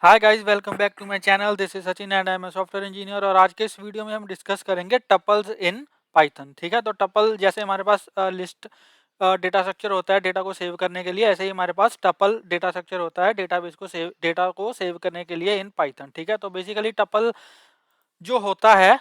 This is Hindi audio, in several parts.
Hi guys, welcome back to my channel. This is Sachin and I am a software engineer. और आज के इस वीडियो में हम डिस्कस करेंगे टपल्स इन पाइथन। ठीक है, तो टपल जैसे हमारे पास लिस्ट डेटा स्ट्रक्चर होता है डेटा को सेव करने के लिए, ऐसे ही हमारे पास टपल डेटा स्ट्रक्चर होता है डेटाबेस को सेव डेटा को सेव करने के लिए इन पाइथन। ठीक है, तो बेसिकली टपल जो होता है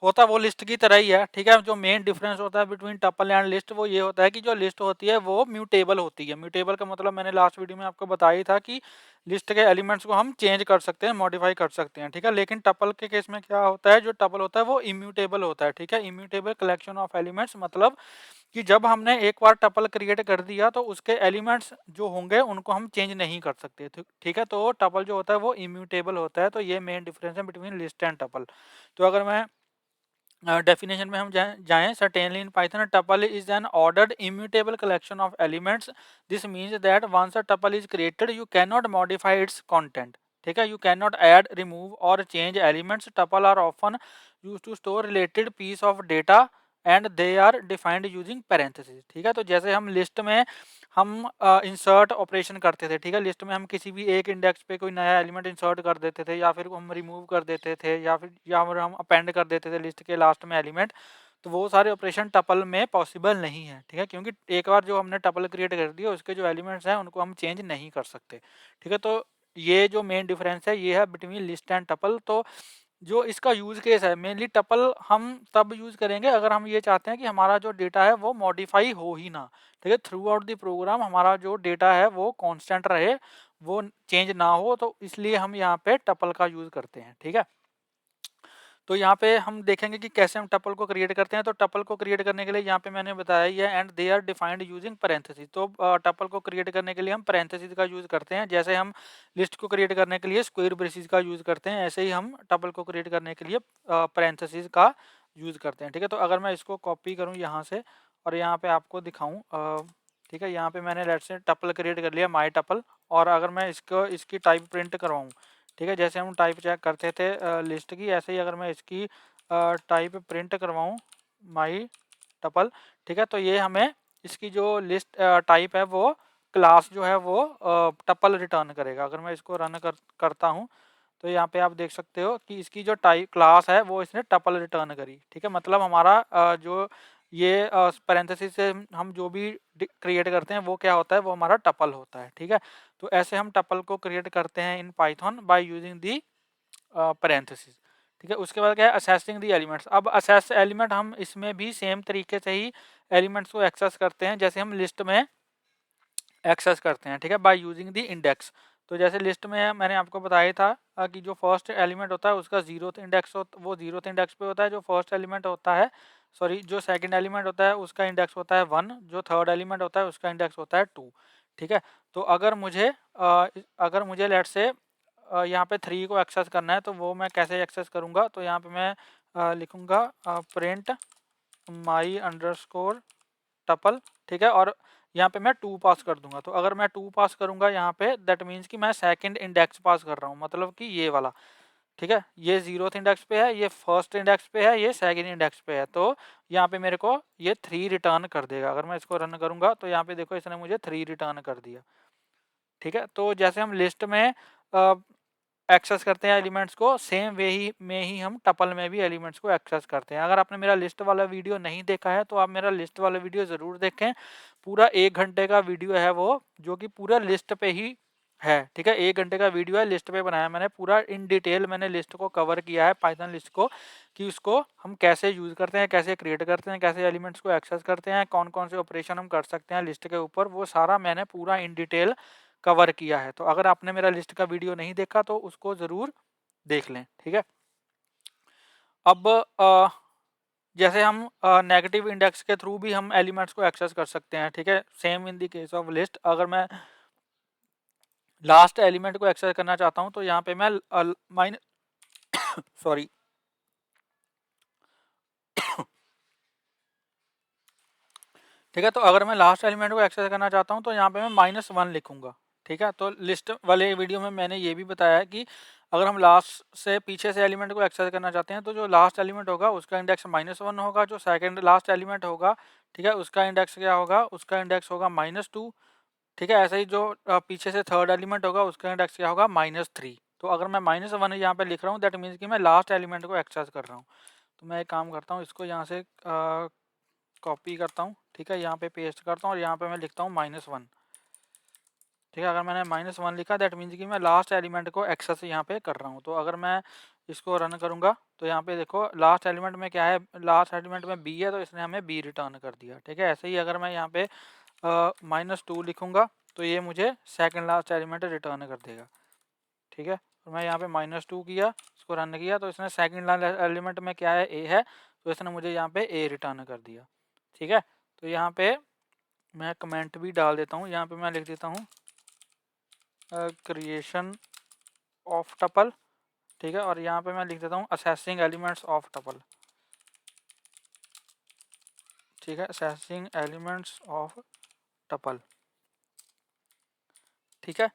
होता वो लिस्ट की तरह ही है। ठीक है, जो मेन डिफरेंस होता है बिटवीन टपल एंड लिस्ट वो ये होता है कि जो लिस्ट होती है वो म्यूटेबल होती है। म्यूटेबल का मतलब मैंने लास्ट वीडियो में आपको बताया ही था कि लिस्ट के एलिमेंट्स को हम चेंज कर सकते हैं, मॉडिफाई कर सकते हैं। ठीक है, लेकिन टपल के केस में क्या होता है, जो टपल होता है वो इम्यूटेबल होता है। ठीक है, इम्यूटेबल कलेक्शन ऑफ एलिमेंट्स मतलब कि जब हमने एक बार टपल क्रिएट कर दिया तो उसके एलिमेंट्स जो होंगे उनको हम चेंज नहीं कर सकते। ठीक है, तो टपल जो होता है वो इम्यूटेबल होता है। तो ये मेन डिफरेंस है बिटवीन लिस्ट एंड टपल। तो अगर मैं डेफिनेशन में हम जाएं certainly in Python tuple is an ordered immutable collection of elements. This means that once a tuple is created you can not modify its content. ठीक है, you can not add, remove और change elements. Tuple are often use to store related piece of data and they are defined using parenthesis. ठीक है, तो जैसे हम लिस्ट में हम इंसर्ट ऑपरेशन करते थे। ठीक है, लिस्ट में हम किसी भी एक इंडेक्स पे कोई नया एलिमेंट इंसर्ट कर देते थे, या फिर हम रिमूव कर देते थे, या फिर हम अपेंड कर देते थे लिस्ट के लास्ट में एलिमेंट। तो वो सारे ऑपरेशन टपल में पॉसिबल नहीं है। ठीक है, क्योंकि एक बार जो हमने टपल क्रिएट कर दिया उसके जो एलिमेंट्स हैं उनको हम चेंज नहीं कर सकते। ठीक है, तो ये जो मेन डिफरेंस है ये है बिटवीन लिस्ट एंड टपल। तो जो इसका यूज केस है मेनली टपल हम तब यूज करेंगे अगर हम ये चाहते हैं कि हमारा जो डेटा है वो मॉडिफाई हो ही ना। ठीक है, थ्रू आउट द प्रोग्राम हमारा जो डेटा है वो कांस्टेंट रहे, वो चेंज ना हो, तो इसलिए हम यहाँ पे टपल का यूज करते हैं। ठीक है, तो यहाँ पे हम देखेंगे कि कैसे हम टपल को क्रिएट करते हैं। तो टपल को क्रिएट करने के लिए यहाँ पे मैंने बताया ही है and they are defined using parenthesis. तो टपल को क्रिएट करने के लिए हम पैरेंथेसिस का यूज करते हैं। जैसे हम लिस्ट को क्रिएट करने के लिए स्क्वायर ब्रेसेस का यूज करते हैं, ऐसे ही हम टपल को क्रिएट करने के लिए पैरेंथेसिस का यूज करते हैं। ठीक है, तो अगर मैं इसको कॉपी करूँ यहाँ से और यहाँ पे आपको दिखाऊँ, ठीक है, यहाँ पे मैंने लेट्स से टपल क्रिएट कर लिया माई टपल। और अगर मैं इसकी टाइप प्रिंट करवाऊँ, ठीक है, जैसे हम टाइप चेक करते थे लिस्ट की, ऐसे ही अगर मैं इसकी टाइप प्रिंट करवाऊँ माई टपल, ठीक है, तो ये हमें इसकी जो लिस्ट टाइप है वो क्लास जो है वो टपल रिटर्न करेगा। अगर मैं इसको रन करता हूँ तो यहाँ पे आप देख सकते हो कि इसकी जो टाइप क्लास है वो इसने टपल रिटर्न करी। ठीक है, मतलब हमारा जो ये पैरेंथेसिस से हम जो भी क्रिएट करते हैं वो क्या होता है, वो हमारा टपल होता है। ठीक है, तो ऐसे हम टपल को क्रिएट करते हैं in Python by using the parenthesis. ठीक है, उसके बाद क्या है असेसिंग दी एलिमेंट्स। अब असेस एलिमेंट हम इसमें भी सेम तरीके से ही एलिमेंट्स को एक्सेस करते हैं जैसे हम लिस्ट में एक्सेस करते हैं। ठीक है, बाय यूजिंग दी इंडेक्स। तो जैसे लिस्ट में मैंने आपको बताया था कि जो फर्स्ट एलिमेंट होता है उसका जीरोथ इंडेक्स वो जीरोथ इंडेक्स पे होता है। जो फर्स्ट एलिमेंट होता है, सॉरी, जो सेकंड एलिमेंट होता है उसका इंडेक्स होता है 1, जो थर्ड एलिमेंट होता है उसका इंडेक्स होता है 2। ठीक है, तो अगर मुझे लेट से यहाँ पे 3 को एक्सेस करना है तो वो मैं कैसे एक्सेस करूँगा, तो यहाँ पे मैं लिखूँगा प्रिंट माई अंडरस्कोर टपल। ठीक है, और यहाँ पे मैं 2 पास कर दूंगा। तो अगर मैं 2 पास करूंगा यहाँ पे दैट मीन्स कि मैं सेकंड इंडेक्स पास कर रहा हूँ, मतलब कि ये वाला। ठीक है, ये जीरोथ इंडेक्स पे है, ये फर्स्ट इंडेक्स पे है, ये सेकंड इंडेक्स पे है। तो यहाँ पे मेरे को ये 3 रिटर्न कर देगा। अगर मैं इसको रन करूंगा तो यहाँ पे देखो इसने मुझे 3 रिटर्न कर दिया। ठीक है, तो जैसे हम लिस्ट में एक्सेस करते हैं एलिमेंट्स को, सेम वे ही में ही हम टपल में भी एलिमेंट्स को एक्सेस करते हैं। अगर आपने मेरा लिस्ट वाला वीडियो नहीं देखा है तो आप मेरा लिस्ट वाला वीडियो ज़रूर देखें। पूरा 1 घंटे का वीडियो है वो, जो कि पूरा लिस्ट पे ही है। ठीक है, 1 घंटे का वीडियो है, लिस्ट पे बनाया मैंने, पूरा इन डिटेल मैंने लिस्ट को कवर किया है, पाइथन लिस्ट को, कि उसको हम कैसे यूज़ करते हैं, कैसे क्रिएट करते हैं, कैसे एलिमेंट्स को एक्सेस करते हैं, कौन कौन से ऑपरेशन हम कर सकते हैं लिस्ट के ऊपर, वो सारा मैंने पूरा इन डिटेल कवर किया है। तो अगर आपने मेरा लिस्ट का वीडियो नहीं देखा तो उसको ज़रूर देख लें। ठीक है, अब जैसे हम नेगेटिव इंडेक्स के थ्रू भी हम एलिमेंट्स को एक्सेस कर सकते हैं। ठीक है, same in the case of list. अगर मैं लास्ट एलिमेंट को एक्सेस करना चाहता हूं तो यहाँ पे मैं माइन सॉरी ठीक है, तो अगर मैं लास्ट एलिमेंट को एक्सेस करना चाहता हूँ तो यहाँ पे मैं -1 लिखूंगा। ठीक है, तो लिस्ट वाले वीडियो में मैंने ये भी बताया है कि अगर हम लास्ट से पीछे से एलिमेंट को एक्सेस करना चाहते हैं तो जो लास्ट एलिमेंट होगा उसका इंडेक्स -1 होगा, जो सेकंड लास्ट एलिमेंट होगा, ठीक है, उसका इंडेक्स क्या होगा, उसका इंडेक्स होगा -2। ठीक है। ऐसे ही जो पीछे से थर्ड एलिमेंट होगा उसका इंडेक्स क्या होगा, -3। तो अगर मैं -1 यहाँ पे लिख रहा हूँ दैट मीन्स कि मैं लास्ट एलिमेंट को एक्सेस कर रहा हूँ। तो मैं एक काम करता हूँ, इसको यहाँ से कॉपी करता हूँ, ठीक है, यहाँ पे पेस्ट करता हूँ और यहाँ पे मैं लिखता हूँ -1। ठीक है, अगर मैंने -1 लिखा दैट मीन्स कि मैं लास्ट एलिमेंट को एक्सेस यहाँ पे कर रहा हूँ। तो अगर मैं इसको रन करूँगा तो यहाँ पे देखो लास्ट एलिमेंट में क्या है, लास्ट एलिमेंट में बी है, तो इसने हमें बी रिटर्न कर दिया। ठीक है, ऐसे ही अगर मैं यहाँ पे -2 लिखूँगा तो ये मुझे सेकंड लास्ट एलिमेंट रिटर्न कर देगा। ठीक है, तो मैं यहाँ पे -2 किया, इसको रन किया तो इसने सेकंड लास्ट एलिमेंट में क्या है, ए है, तो इसने मुझे यहाँ पे ए रिटर्न कर दिया। ठीक है, तो यहाँ पे मैं कमेंट भी डाल देता हूँ, यहाँ पे मैं लिख देता हूँ क्रिएशन ऑफ टपल। ठीक है, और यहाँ पे मैं लिख देता हूँ असेसिंग एलिमेंट्स ऑफ टपल। ठीक है, असेसिंग एलिमेंट्स ऑफ टपल। ठीक है,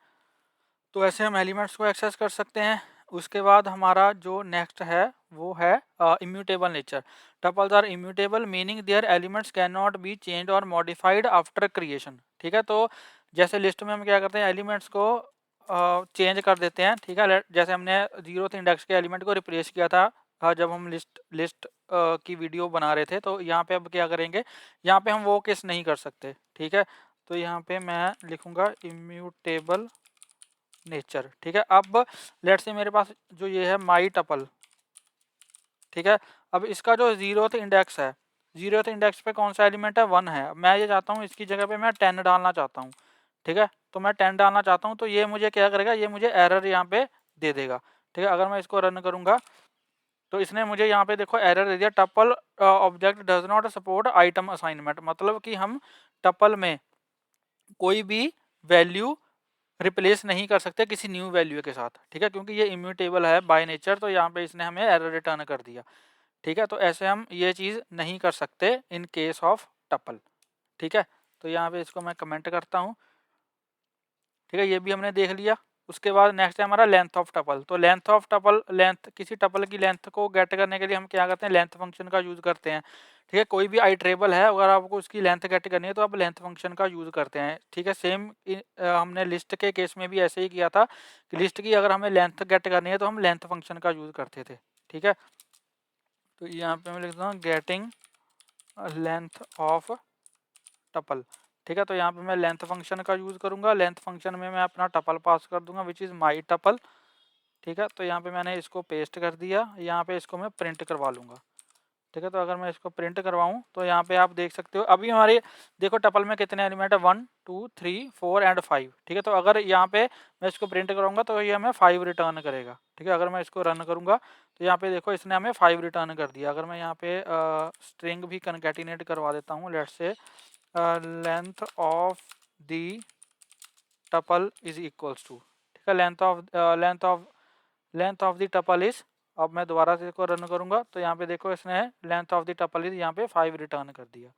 तो ऐसे हम एलिमेंट्स को एक्सेस कर सकते हैं। उसके बाद हमारा जो नेक्स्ट है वो है immutable nature. Tuples are immutable meaning their elements can not be change और मॉडिफाइड आफ्टर क्रिएशन। ठीक है, तो जैसे लिस्ट में हम क्या करते हैं, एलिमेंट्स को चेंज कर देते हैं। ठीक है, जैसे हमने 0th इंडेक्स के एलिमेंट को रिप्लेस किया था जब हम लिस्ट की वीडियो बना रहे थे, तो यहाँ पे अब क्या करेंगे, यहाँ पे हम वो केस नहीं कर सकते। ठीक है, तो यहाँ पे मैं लिखूँगा इम्यूटेबल नेचर। ठीक है, अब लेट्स से मेरे पास जो ये है माई टपल। ठीक है, अब इसका जो 0th इंडेक्स है, 0th इंडेक्स पे कौन सा एलिमेंट है, 1 है। मैं ये चाहता हूँ इसकी जगह पे मैं 10 डालना चाहता हूँ। ठीक है, तो मैं 10 डालना चाहता हूँ, तो ये मुझे क्या करेगा, ये मुझे एरर यहाँ पे दे देगा। ठीक है, अगर मैं इसको रन करूँगा तो इसने मुझे यहाँ पे देखो एरर दे दिया, tuple object does not support item assignment. मतलब कि हम टपल में कोई भी वैल्यू रिप्लेस नहीं कर सकते किसी न्यू वैल्यू के साथ। ठीक है, क्योंकि ये इम्यूटेबल है बाय नेचर, तो यहाँ पे इसने हमें एरर रिटर्न कर दिया। ठीक है, तो ऐसे हम ये चीज़ नहीं कर सकते इन केस ऑफ टपल। ठीक है, तो यहाँ पे इसको मैं कमेंट करता हूँ। ठीक है, ये भी हमने देख लिया। उसके बाद नेक्स्ट है हमारा लेंथ ऑफ टपल। तो लेंथ ऑफ टपल, लेंथ किसी टपल की लेंथ को गेट करने के लिए हम क्या करते हैं, लेंथ फंक्शन का यूज़ करते हैं। ठीक है, कोई भी आइट्रेबल है, अगर आपको उसकी लेंथ गेट करनी है तो आप लेंथ फंक्शन का यूज़ करते हैं। ठीक है, सेम हमने लिस्ट के केस में भी ऐसे ही किया था कि लिस्ट की अगर हमें लेंथ गेट करनी है तो हम लेंथ फंक्शन का यूज़ करते थे। ठीक है, तो यहाँ पे मैं लिखता हूँ गेटिंग लेंथ ऑफ टपल। ठीक है, तो यहाँ पे मैं लेंथ फंक्शन का यूज़ करूँगा। लेंथ फंक्शन में मैं अपना टपल पास कर दूंगा विच इज़ माई टपल। ठीक है, तो यहाँ पे मैंने इसको पेस्ट कर दिया, यहाँ पे इसको मैं प्रिंट करवा लूँगा। ठीक है, तो अगर मैं इसको प्रिंट करवाऊँ तो यहाँ पे आप देख सकते हो अभी हमारे देखो टपल में कितने एलिमेंट है, 1 2 3 4 एंड 5। ठीक है, तो अगर यहाँ पे मैं इसको प्रिंट कराऊंगा तो ये हमें 5 रिटर्न करेगा। ठीक है, अगर मैं इसको रन करूँगा तो यहाँ पे देखो इसने हमें 5 रिटर्न कर दिया। अगर मैं यहाँ पे स्ट्रिंग भी कनकैटिनेट करवा देता हूँ, let's say length of the tuple is equals to. ठीक है, length of the tuple is, अब मैं दोबारा से इसको रन करूंगा तो यहाँ पे देखो इसने length of the tuple is यहाँ पे 5 रिटर्न कर दिया।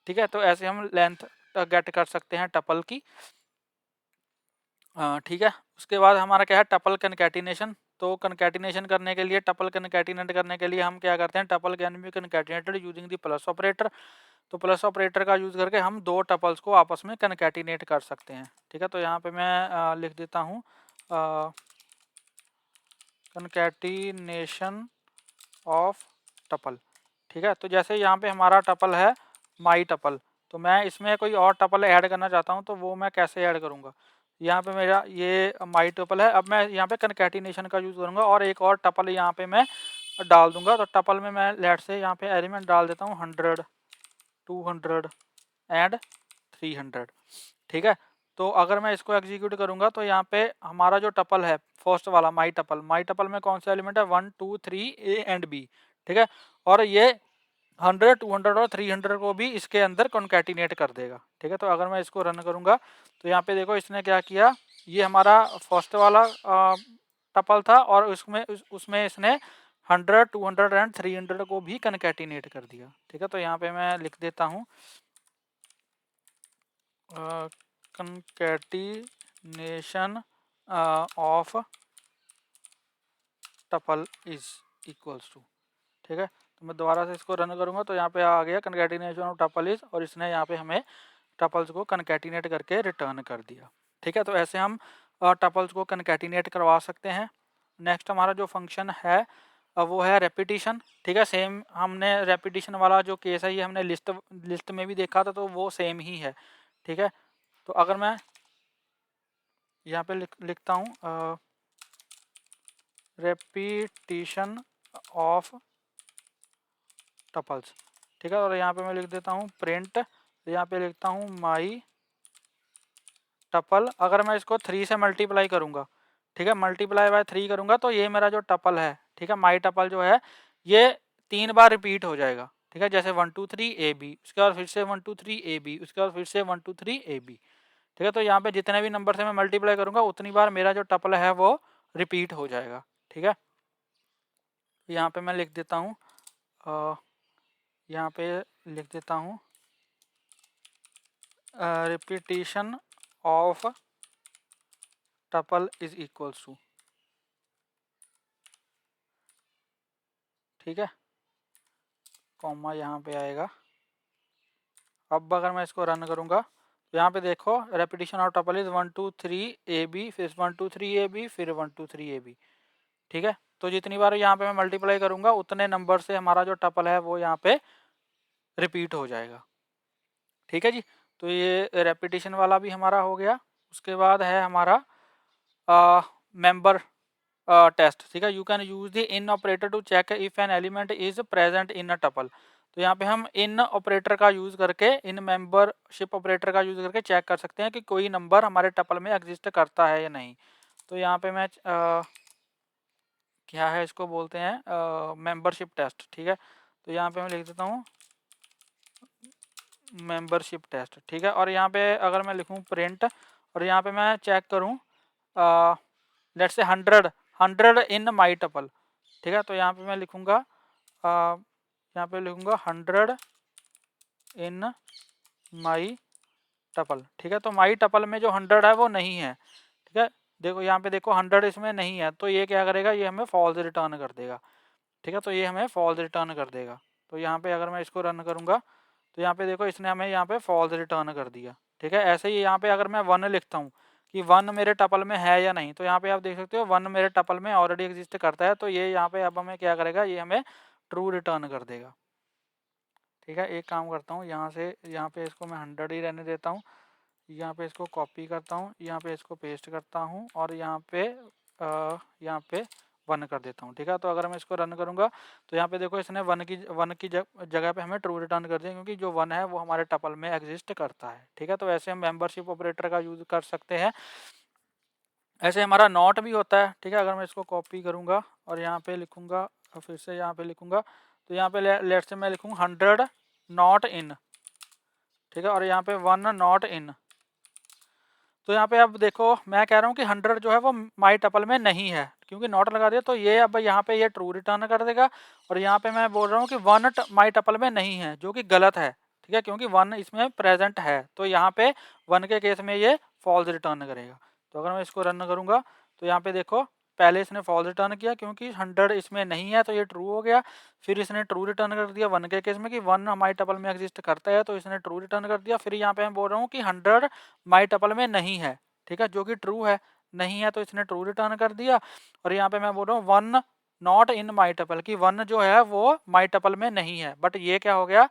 ठीक है, तो ऐसे हम लेंथ गेट कर सकते हैं टपल की। ठीक है, उसके बाद हमारा क्या है, टपल कनकैटिनेशन। तो कनकैटिनेशन करने के लिए, टपल कनकैटिनेट करने के लिए हम क्या करते हैं, tuple can be concatenated using the plus operator. तो प्लस ऑपरेटर का यूज़ करके हम दो टपल्स को आपस में कनकैटिनेट कर सकते हैं। ठीक है, तो यहाँ पे मैं लिख देता हूँ कनकैटिनेशन ऑफ टपल। ठीक है, तो जैसे यहाँ पे हमारा टपल है माई टपल, तो मैं इसमें कोई और टपल ऐड करना चाहता हूँ तो वो मैं कैसे ऐड करूँगा। यहाँ पे मेरा ये माई टपल है, अब मैं यहाँ पे कनकैटिनेशन का यूज़ करूँगा और एक और टपल यहाँ पे मैं डाल दूंगा। तो टपल में मैं लेट से यहाँ पे एलिमेंट डाल देता हूँ 100 200 एंड 300। ठीक है, तो अगर मैं इसको एग्जीक्यूट करूंगा तो यहाँ पे हमारा जो टपल है फर्स्ट वाला माई टपल में कौन सा एलिमेंट है, 1 2 3 ए एंड बी। ठीक है, और ये 100 200 और 300 को भी इसके अंदर कॉन्कैटिनेट कर देगा। ठीक है, तो अगर मैं इसको रन करूंगा तो यहाँ पे देखो इसने क्या किया, ये हमारा फर्स्ट वाला टपल था और उसमें इसने 100 200 एंड 300 को भी कॉन्कैटिनेट कर दिया। ठीक है, तो यहाँ पे मैं लिख देता हूँ concatenation of tuple is equals to. ठीक है, तो मैं दोबारा से इसको रन करूंगा तो यहाँ पे आ गया concatenation ऑफ टपल इज, और इसने यहाँ पे हमें टपल्स को कनकैटिनेट करके रिटर्न कर दिया। ठीक है, तो ऐसे हम टपल्स को कनकैटिनेट करवा सकते हैं। नेक्स्ट हमारा जो फंक्शन है वो है रेपिटिशन। ठीक है, सेम हमने रेपिटिशन वाला जो केस है ये हमने लिस्ट में भी देखा था, तो वो सेम ही है। ठीक है, तो अगर मैं यहाँ पे लिखता हूँ रेपिटिशन ऑफ टपल्स। ठीक है, और यहाँ पे मैं लिख देता हूँ प्रिंट, यहाँ पे लिखता हूँ माई टपल। अगर मैं इसको 3 से मल्टीप्लाई करूँगा, ठीक है, मल्टीप्लाई बाय 3 करूँगा तो ये मेरा जो टपल है, ठीक है, माई टपल जो है ये 3 बार रिपीट हो जाएगा। ठीक है, जैसे 1 2 3 AB, उसके बाद फिर से 1 2 3 AB, उसके बाद फिर से 1 2 3 AB। ठीक है, तो यहाँ पे जितने भी नंबर से मैं मल्टीप्लाई करूँगा उतनी बार मेरा जो टपल है वो रिपीट हो जाएगा। ठीक है, यहाँ पे मैं लिख देता हूँ यहाँ पे लिख देता हूँ repetition of tuple is equals to, ठीक है, कॉमा यहाँ पे आएगा। अब अगर मैं इसको रन करूँगा तो यहाँ पे देखो repetition of tuple is 1 2 3 AB, फिर 1 2 3 AB, फिर 1 2 3 AB। ठीक है, तो जितनी बार यहाँ पे मैं मल्टीप्लाई करूँगा उतने नंबर से हमारा जो टपल है वो यहाँ पे रिपीट हो जाएगा। ठीक है जी, तो ये रेपिटेशन वाला भी हमारा हो गया। उसके बाद है हमारा मेंबर टेस्ट। ठीक है, you can use the in operator to check if an element is present in a tuple. तो यहाँ पे हम इन ऑपरेटर का यूज करके, इन मेंबरशिप ऑपरेटर का यूज करके चेक कर सकते हैं कि कोई नंबर हमारे टपल में एग्जिस्ट करता है या नहीं। तो यहाँ पे मैं क्या है इसको बोलते हैं मेंबरशिप टेस्ट। ठीक है, तो यहाँ पे मैं लिख देता हूँ मेंबरशिप टेस्ट। ठीक है, और यहाँ पे अगर मैं लिखूँ प्रिंट और यहाँ पे मैं चेक करूँ let's say 100 in my tuple. ठीक है, तो यहाँ पे मैं लिखूँगा यहाँ पे लिखूँगा 100 इन माई टपल। ठीक है, तो माई टपल में जो 100 है वो नहीं है। ठीक है, देखो यहाँ पे देखो 100 इसमें नहीं है, तो ये क्या करेगा, ये हमें फॉल्स रिटर्न कर देगा। ठीक है, तो ये हमें फॉल्स रिटर्न कर देगा। तो यहाँ पे अगर मैं इसको रन करूँगा तो यहाँ पे देखो इसने हमें यहाँ पे फॉल्स रिटर्न कर दिया। ठीक है, ऐसे ही यहाँ पे अगर मैं 1 लिखता हूँ कि 1 मेरे टपल में है या नहीं, तो यहाँ पे आप देख सकते हो 1 मेरे टपल में ऑलरेडी एग्जिस्ट करता है, तो ये यहाँ पे अब हमें क्या करेगा, ये हमें ट्रू रिटर्न कर देगा। ठीक है, एक काम करता हूँ यहाँ से, यहाँ पे इसको मैं 100 ही रहने देता हूँ, यहाँ पे इसको कॉपी करता हूँ, यहाँ पे इसको पेस्ट करता हूँ और यहाँ पे 1 कर देता हूँ। ठीक है, तो अगर मैं इसको रन करूँगा तो यहाँ पे देखो इसने 1 की जगह पे हमें ट्रू रिटर्न कर दिया, क्योंकि जो 1 है वो हमारे टपल में एग्जिस्ट करता है। ठीक है, तो ऐसे हम मेंबरशिप ऑपरेटर का यूज कर सकते हैं। ऐसे हमारा नॉट भी होता है। ठीक है, अगर मैं इसको कॉपी करूँगा और यहाँ पे लिखूँगा, फिर से यहाँ पे लिखूँगा, तो यहाँ पे लेट्स से मैं लिखूँ 100 नॉट इन। ठीक है, और यहाँ पे 1 नॉट इन। तो यहाँ पे अब देखो मैं कह रहा हूँ कि 100 जो है वो माई टपल में नहीं है, क्योंकि नॉट लगा दिया, तो ये अब यहाँ पे ये ट्रू रिटर्न कर देगा। और यहाँ पे मैं बोल रहा हूँ कि 1 माई टपल में नहीं है, जो कि गलत है। ठीक है, क्योंकि 1 इसमें प्रेजेंट है, तो यहाँ पे 1 के केस में ये फॉल्स रिटर्न करेगा। तो अगर मैं इसको रन करूँगा तो यहाँ पे देखो पहले इसने फॉल्स रिटर्न किया, क्योंकि 100 इसमें नहीं है, तो ये ट्रू हो गया। फिर इसने ट्रू रिटर्न कर दिया 1 के केस में कि 1 हमारी टपल में एग्जिस्ट करता है, तो इसने ट्रू रिटर्न कर दिया। फिर यहाँ पे मैं बोल रहा हूँ कि 100 माई टपल में नहीं है। ठीक है, जो कि ट्रू है, नहीं है, तो इसने ट्रू रिटर्न कर दिया। और यहाँ पे मैं बोल रहा हूँ 1 नॉट इन माई टपल, कि 1 जो है वो माई टपल में नहीं है, बट ये क्या हो गया,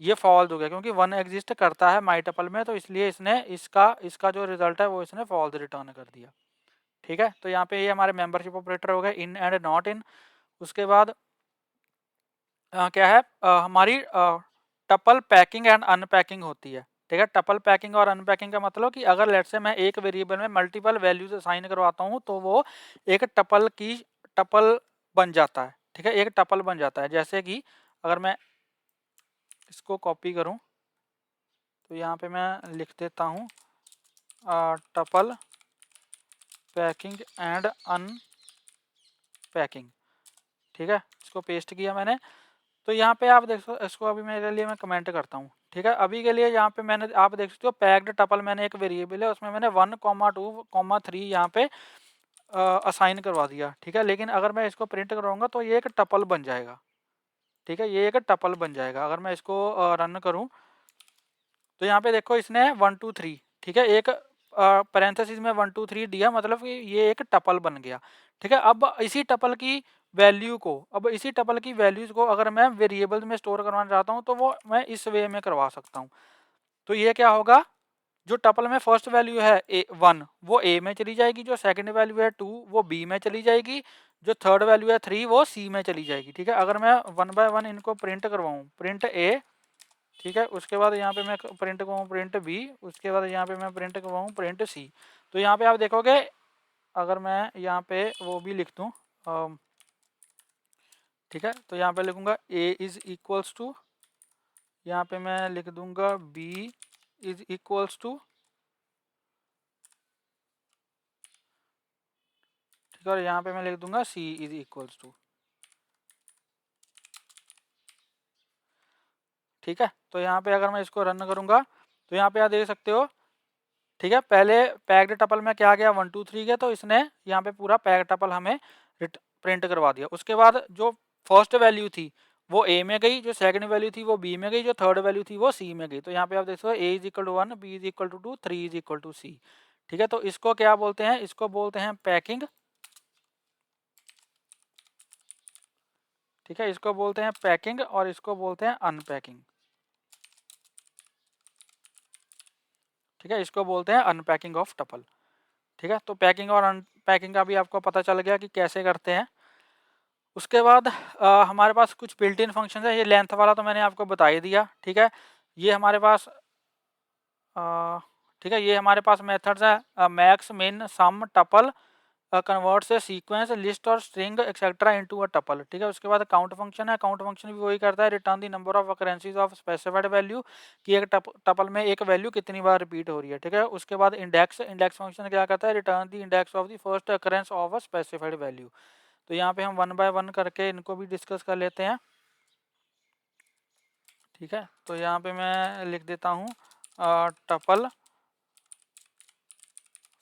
ये फॉल्स हो गया, क्योंकि 1 एग्जिस्ट करता है माई टपल में, तो इसलिए इसने इसका जो रिजल्ट है वो इसने फॉल्स रिटर्न कर दिया। ठीक है, तो यहाँ पे ये हमारे मेंबरशिप ऑपरेटर हो गए इन एंड नॉट इन। उसके बाद क्या है हमारी टपल पैकिंग एंड अनपैकिंग होती है। ठीक है, टपल पैकिंग और अनपैकिंग का मतलब कि अगर लेट से मैं एक वेरिएबल में मल्टीपल वैल्यूज असाइन करवाता हूँ तो वो एक टपल बन जाता है। ठीक है, एक टपल बन जाता है। जैसे कि अगर मैं इसको कॉपी करूँ तो यहाँ पे मैं लिख देता हूँ टपल पैकिंग एंड अनपैकिंग। ठीक है, इसको पेस्ट किया मैंने। तो यहाँ पे आप देख सकते, इसको अभी मेरे लिए मैं कमेंट करता हूँ। ठीक है, अभी के लिए यहाँ पे मैंने, आप देख सकते हो पैक्ड टपल मैंने एक वेरिएबल है उसमें मैंने 1 2 3 यहाँ पे असाइन करवा दिया। ठीक है, लेकिन अगर मैं इसको प्रिंट करवाऊंगा तो ये एक टपल बन जाएगा। ठीक है, ये एक टपल बन जाएगा। अगर मैं इसको रन करूँ तो यहाँ पे देखो इसने 1 2 3, ठीक है, एक पैरेंथेसिस में 1 2 3 दिया, मतलब कि ये एक टपल बन गया, ठीक है। अब इसी टपल की वैल्यूज को अगर मैं वेरिएबल्स में स्टोर करवाना चाहता हूँ तो वो मैं इस वे में करवा सकता हूँ। तो ये क्या होगा, जो टपल में फर्स्ट वैल्यू है A1 वो A में चली जाएगी, जो सेकंड वैल्यू है 2 वो B में चली जाएगी, जो थर्ड वैल्यू है 3 वो C में चली जाएगी, ठीक है। अगर मैं 1 बाय 1 इनको प्रिंट करवाऊँ, प्रिंट A, ठीक है, उसके बाद यहाँ पे मैं प्रिंट करवाऊँ प्रिंट B, उसके बाद यहाँ पे मैं प्रिंट करवाऊँ प्रिंट C। तो यहाँ पे आप देखोगे, अगर मैं यहाँ पे वो भी लिख दूँ, ठीक है, तो यहाँ पे लिखूँगा A इज इक्वल्स टू, यहाँ पे मैं लिख दूंगा B इज इक्वल्स टू, ठीक है, और यहाँ पे मैं लिख दूंगा C इज इक्वल्स टू, ठीक है। तो यहाँ पे अगर मैं इसको रन करूंगा तो यहाँ पे आप देख सकते हो, ठीक है, पहले पैक्ड टपल में क्या गया 1 2 3 गया, तो इसने यहाँ पे पूरा पैक्ड टपल हमें प्रिंट करवा दिया। उसके बाद जो फर्स्ट वैल्यू थी वो A में गई, जो सेकंड वैल्यू थी वो B में गई, जो थर्ड वैल्यू थी वो C में गई। तो यहाँ पे आप देख सकते हो A is equal to 1, B is equal to 2, 3 is equal to C, ठीक है। तो इसको क्या बोलते हैं, इसको बोलते हैं पैकिंग, ठीक है, इसको बोलते हैं पैकिंग और इसको बोलते हैं अनपैकिंग, ठीक है, इसको बोलते हैं अनपैकिंग ऑफ टपल, ठीक है। तो पैकिंग और अनपैकिंग का भी आपको पता चल गया कि कैसे करते हैं। उसके बाद हमारे पास कुछ बिल्ट इन फंक्शन है, ये लेंथ वाला तो मैंने आपको बता ही दिया, ठीक है। ये हमारे पास ठीक है, ये हमारे पास मेथड्स है max, min, sum, tuple, convert से सीक्वेंस, लिस्ट और string etcetera into a tuple, ठीक है। उसके बाद काउंट फंक्शन है, काउंट फंक्शन भी वही करता है, return the number of occurrences of specified value, कि एक टपल में एक वैल्यू कितनी बार रिपीट हो रही है, ठीक है। उसके बाद इंडेक्स, इंडेक्स फंक्शन क्या करता है, return the index of the first occurrence of a specified value. तो यहाँ पे हम 1 बाय 1 करके इनको भी डिस्कस कर लेते हैं, ठीक है। तो यहाँ पे मैं लिख देता हूँ टपल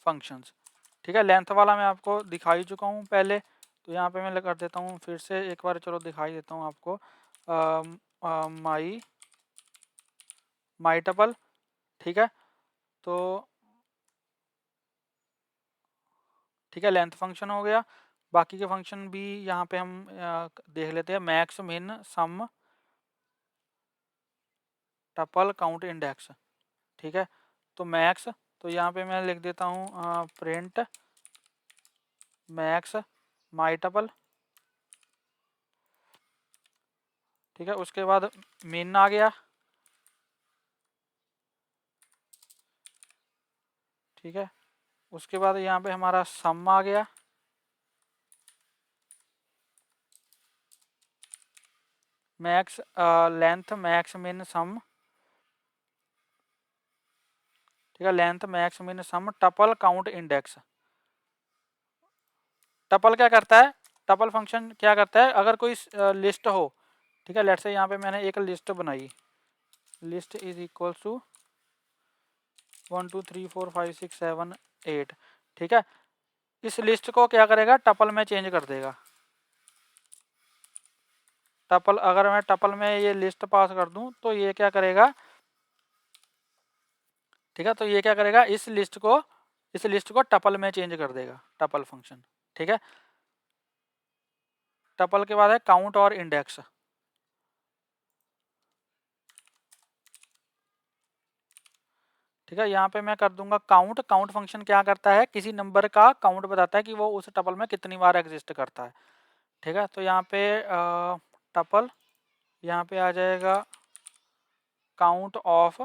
फंक्शंस, ठीक है। लेंथ वाला मैं आपको दिखा ही चुका हूँ पहले, तो यहाँ पे मैं कर देता हूँ फिर से एक बार, चलो दिखाई देता हूँ आपको, माई टपल, ठीक है। तो ठीक है, लेंथ फंक्शन हो गया, बाकी के फंक्शन भी यहाँ पे हम देख लेते हैं, max, min, sum, tuple, count, index, ठीक है। तो मैक्स, तो यहाँ पे मैं लिख देता हूँ प्रिंट मैक्स माई टपल, ठीक है। उसके बाद मिन आ गया, ठीक है। उसके बाद यहाँ पे हमारा सम आ गया, मैक्स लेंथ मैक्स मिन सम, ठीक है, length max min sum, tuple, count, index. Tuple क्या करता है, टपल फंक्शन क्या करता है, अगर कोई लिस्ट हो, ठीक है, लेट्स से यहाँ पे मैंने एक लिस्ट बनाई, लिस्ट इज इक्वल टू 1 2 3 4 5 6 7 8, ठीक है। इस लिस्ट को क्या करेगा, टपल में चेंज कर देगा, टपल, अगर मैं टपल में ये लिस्ट पास कर दूं तो ये क्या करेगा, ठीक है, तो ये क्या करेगा, इस लिस्ट को टपल में चेंज कर देगा, टपल फंक्शन, ठीक है। टपल के बाद है काउंट और इंडेक्स, ठीक है। यहाँ पे मैं कर दूंगा काउंट, काउंट फंक्शन क्या करता है, किसी नंबर का काउंट बताता है कि वो उस टपल में कितनी बार एग्जिस्ट करता है, ठीक है। तो यहाँ पे टपल, यहाँ पे आ जाएगा काउंट ऑफ,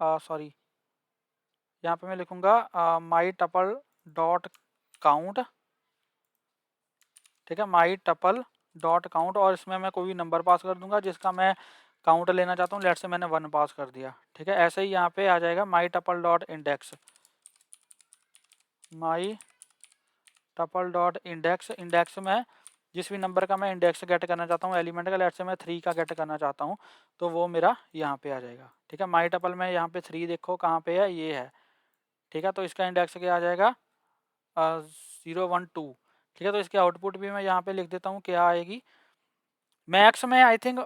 सॉरी, यहाँ पे मैं लिखूंगा माई टपल डॉट काउंट, ठीक है, माई टपल डॉट काउंट, और इसमें मैं कोई भी नंबर पास कर दूंगा जिसका मैं काउंट लेना चाहता हूँ, लेट से मैंने 1 पास कर दिया, ठीक है। ऐसे ही यहाँ पे आ जाएगा माई टपल डॉट इंडेक्स, माई टपल डॉट इंडेक्स, इंडेक्स में जिस भी नंबर का मैं इंडेक्स गेट करना चाहता हूँ एलिमेंट का, लेट से मैं 3 का गेट करना चाहता हूँ, तो वो मेरा यहाँ पे आ जाएगा, ठीक है। माई टपल में यहाँ पे 3 देखो कहाँ पे है, ये है, ठीक है। तो इसका इंडेक्स क्या आ जाएगा, 0 1 2, ठीक है। तो इसके आउटपुट भी मैं यहाँ पे लिख देता हूँ, क्या आएगी, मैक्स में आई थिंक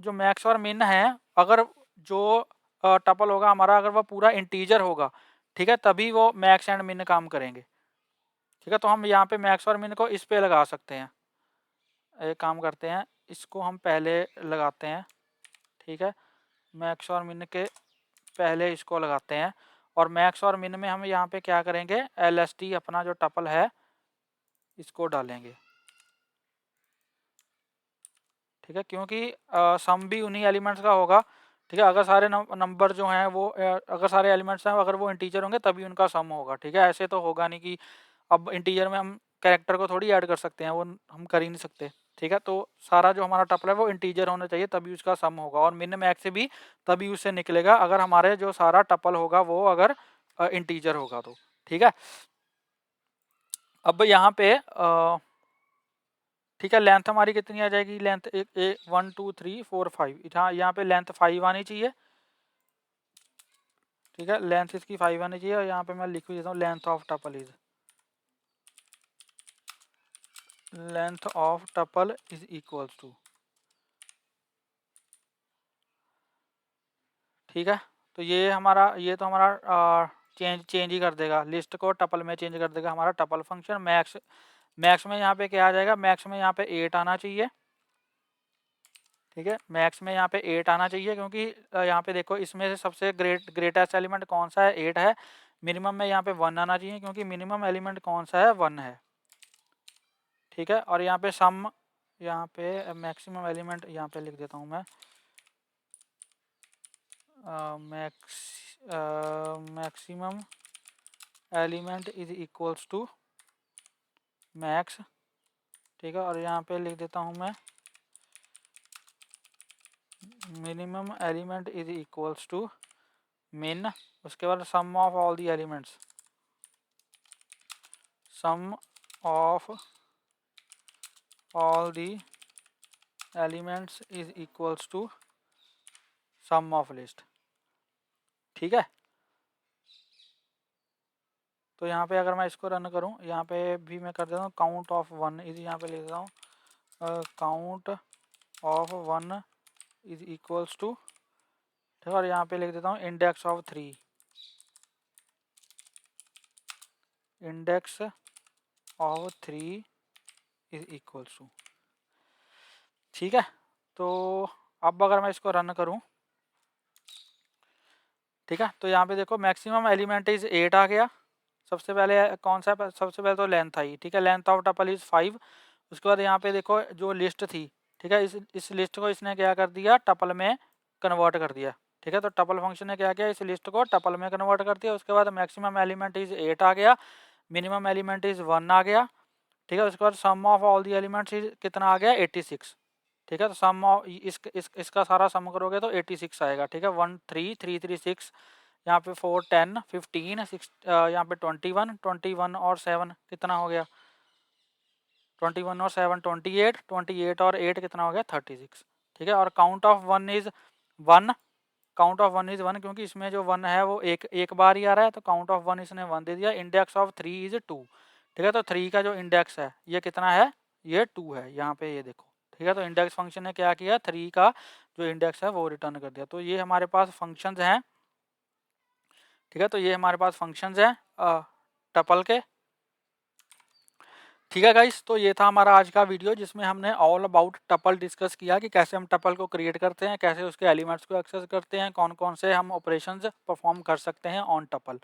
जो मैक्स और मिन है, अगर जो टपल होगा हमारा, अगर वो पूरा इंटीजर होगा, ठीक है, तभी वो मैक्स एंड मिन काम करेंगे। ठीक है, तो हम यहाँ पे मैक्स और मिन को इस पे लगा सकते हैं। एक काम करते हैं, इसको हम पहले लगाते हैं। ठीक है, मैक्स और मिन के पहले इसको लगाते हैं, और मैक्स और मिन में हम यहाँ पे क्या करेंगे, LST अपना जो टपल है इसको डालेंगे। ठीक है, क्योंकि सम भी उन्हीं एलिमेंट्स का होगा। ठीक है, अगर सारे नंबर जो हैं वो अगर सारे एलिमेंट्स हैं अगर वो इंटीजर होंगे तभी उनका सम होगा। ठीक है, ऐसे तो होगा नहीं कि अब इंटीजर में हम कैरेक्टर को थोड़ी ऐड कर सकते हैं, वो हम कर ही नहीं सकते। ठीक है, तो सारा जो हमारा टपल है वो इंटीजर होना चाहिए तभी उसका सम होगा, और मिन मैक्स भी तभी उससे निकलेगा अगर हमारे जो सारा टपल होगा वो अगर इंटीजर होगा तो। ठीक है, अब यहाँ पे ठीक है, लेंथ हमारी कितनी आ जाएगी, लेंथ 1 2 3 4 5, यहाँ पे लेंथ 5 आनी चाहिए। ठीक है, लेंथ इसकी 5 आनी चाहिए, और यहाँ पे मैं लिख भी देता हूँ length of tuple is, length of tuple is equals to. ठीक है, तो ये तो हमारा चेंज ही कर देगा, लिस्ट को टपल में चेंज कर देगा हमारा टपल फंक्शन। मैक्स में यहाँ पे क्या आ जाएगा, मैक्स में यहाँ पे 8 आना चाहिए। ठीक है, मैक्स में यहाँ पे 8 आना चाहिए, क्योंकि यहाँ पे देखो इसमें से सबसे ग्रेटेस्ट एलिमेंट कौन सा है, 8 है। मिनिमम में यहाँ पे 1 आना चाहिए, क्योंकि मिनिमम एलिमेंट कौन सा है, 1 है। ठीक है, और यहाँ पे सम, यहाँ पे मैक्सिमम एलिमेंट यहाँ पे लिख देता हूँ मैं, maximum element is equals to max. ठीक है, और यहाँ पे लिख देता हूँ मैं minimum element is equals to min. उसके बाद sum of all the elements, sum of all the elements is equals to sum of list. ठीक है, तो यहाँ पे अगर मैं इसको रन करूँ, यहाँ पे भी मैं कर देता हूँ काउंट ऑफ 1 इज, यहाँ पे लिख देता हूँ count of 1 is equals to, ठीक है, और यहाँ पे लिख देता हूँ index of 3, index of 3 is equals to. ठीक है, तो अब अगर मैं इसको रन करूँ, ठीक है, तो यहाँ पे देखो मैक्सिमम एलिमेंट इज 8 आ गया। सबसे पहले कौन सा, सबसे पहले तो लेंथ आई। ठीक है, लेंथ ऑफ टपल इज 5। उसके बाद यहाँ पे देखो जो लिस्ट थी, ठीक है, इस लिस्ट को इसने क्या कर दिया, टपल में कन्वर्ट कर दिया। ठीक है, तो टपल फंक्शन ने क्या किया, इस लिस्ट को टपल में कन्वर्ट कर दिया। उसके बाद मैक्सिमम एलिमेंट इज 8 आ गया, मिनिमम एलिमेंट इज 1 आ गया। ठीक है, उसके बाद sum of all the elements कितना आ गया, 86। ठीक है, तो सम ऑफ इसका सारा सम करोगे तो 86 आएगा। ठीक है, 1 3 3 3 6, यहाँ पे 4 10 15 6, यहाँ पे 21 और 7 कितना हो गया, 21 और 7 28 और 8 कितना हो गया, 36। ठीक है, और count of 1 is 1, count of 1 is 1, क्योंकि इसमें जो 1 है वो एक बार ही आ रहा है, तो काउंट ऑफ 1 इसने 1 दे दिया। Index of 3 is 2। ठीक है, तो 3 का जो इंडेक्स है ये कितना है, ये 2 है, यहाँ पे ये देखो। ठीक है, तो इंडेक्स फंक्शन ने क्या किया, 3 का जो इंडेक्स है वो रिटर्न कर दिया। तो ये हमारे पास फंक्शंस हैं। ठीक है, तो ये हमारे पास फंक्शंस हैं टपल के। ठीक है गाइस, तो ये था हमारा आज का वीडियो, जिसमें हमने ऑल अबाउट टपल डिस्कस किया कि कैसे हम टपल को क्रिएट करते हैं, कैसे उसके एलिमेंट्स को एक्सेस करते हैं, कौन कौन से हम ऑपरेशंस परफॉर्म कर सकते हैं ऑन टपल।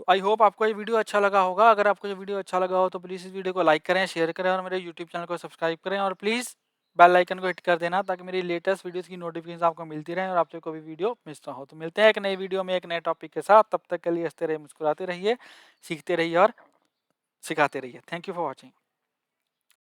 तो आई होप आपको ये वीडियो अच्छा लगा होगा। अगर आपको ये वीडियो अच्छा लगा हो तो प्लीज़ इस वीडियो को लाइक करें, शेयर करें, और मेरे यूट्यूब चैनल को सब्सक्राइब करें, और प्लीज़ बेल आइकन को हिट कर देना, ताकि मेरी लेटेस्ट वीडियोस की नोटिफिकेशन आपको मिलती रहे और आपसे कोई भी वीडियो मिस ना हो। तो मिलते हैं एक नई वीडियो में एक नए टॉपिक के साथ। तब तक के लिए हंसते रहिए, मुस्कुराते रहिए, सीखते रहिए और सिखाते रहिए। Thank you for watching.